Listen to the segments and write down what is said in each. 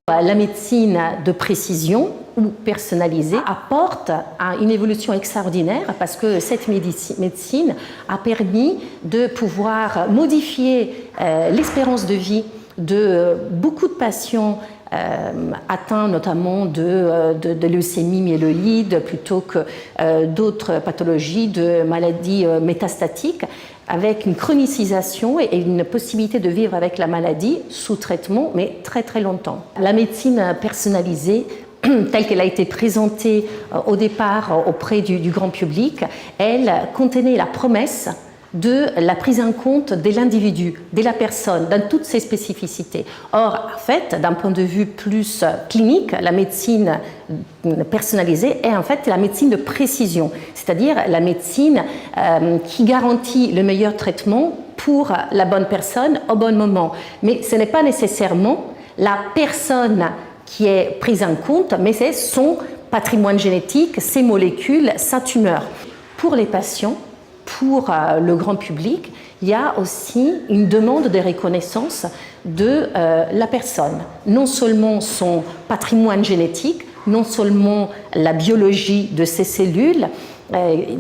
La médecine de précision ou personnalisée apporte une évolution extraordinaire parce que cette médecine a permis de pouvoir modifier l'espérance de vie de beaucoup de patients atteints notamment de leucémie myéloïde plutôt que d'autres pathologies de maladies métastatiques, avec une chronicisation et une possibilité de vivre avec la maladie sous traitement, mais très très longtemps. La médecine personnalisée, telle qu'elle a été présentée au départ auprès du grand public, elle contenait la promesse de la prise en compte de l'individu, de la personne, dans toutes ses spécificités. Or, en fait, d'un point de vue plus clinique, la médecine personnalisée est en fait la médecine de précision, c'est-à-dire la médecine qui garantit le meilleur traitement pour la bonne personne au bon moment. Mais ce n'est pas nécessairement la personne qui est prise en compte, mais c'est son patrimoine génétique, ses molécules, sa tumeur. Pour les patients, pour le grand public, il y a aussi une demande de reconnaissance de la personne. Non seulement son patrimoine génétique, non seulement la biologie de ses cellules,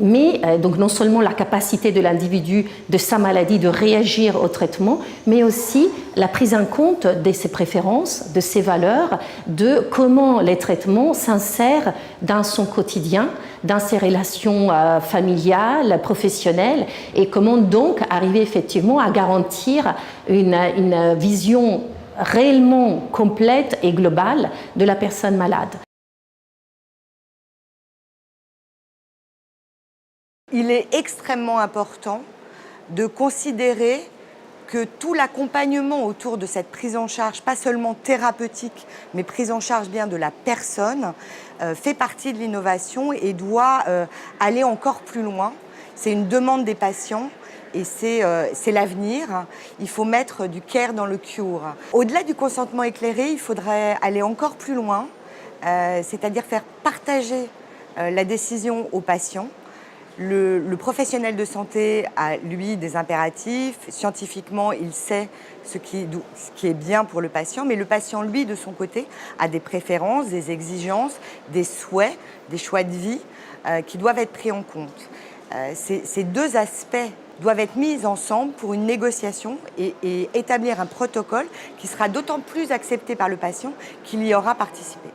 mais donc non seulement la capacité de l'individu, de sa maladie, de réagir au traitement, mais aussi la prise en compte de ses préférences, de ses valeurs, de comment les traitements s'insèrent dans son quotidien, dans ses relations familiales, professionnelles, et comment donc arriver effectivement à garantir une vision réellement complète et globale de la personne malade. Il est extrêmement important de considérer que tout l'accompagnement autour de cette prise en charge, pas seulement thérapeutique, mais prise en charge bien de la personne, fait partie de l'innovation et doit aller encore plus loin. C'est une demande des patients et c'est l'avenir. Il faut mettre du care dans le cure. Au-delà du consentement éclairé, il faudrait aller encore plus loin, c'est-à-dire faire partager la décision aux patients. Le professionnel de santé a, lui, des impératifs. Scientifiquement, il sait ce qui est bien pour le patient, mais le patient, lui, de son côté, a des préférences, des exigences, des souhaits, des choix de vie qui doivent être pris en compte. Ces deux aspects doivent être mis ensemble pour une négociation et établir un protocole qui sera d'autant plus accepté par le patient qu'il y aura participé.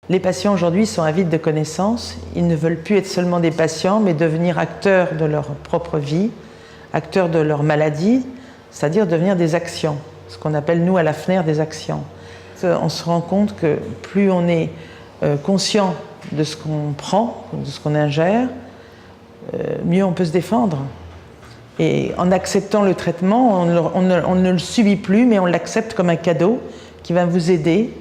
Les patients aujourd'hui sont avides de connaissances. Ils ne veulent plus être seulement des patients, mais devenir acteurs de leur propre vie, acteurs de leur maladie, c'est-à-dire devenir des actions, ce qu'on appelle nous à la FNER des actions. On se rend compte que plus on est conscient de ce qu'on prend, de ce qu'on ingère, mieux on peut se défendre. Et en acceptant le traitement, on ne le subit plus, mais on l'accepte comme un cadeau qui va vous aider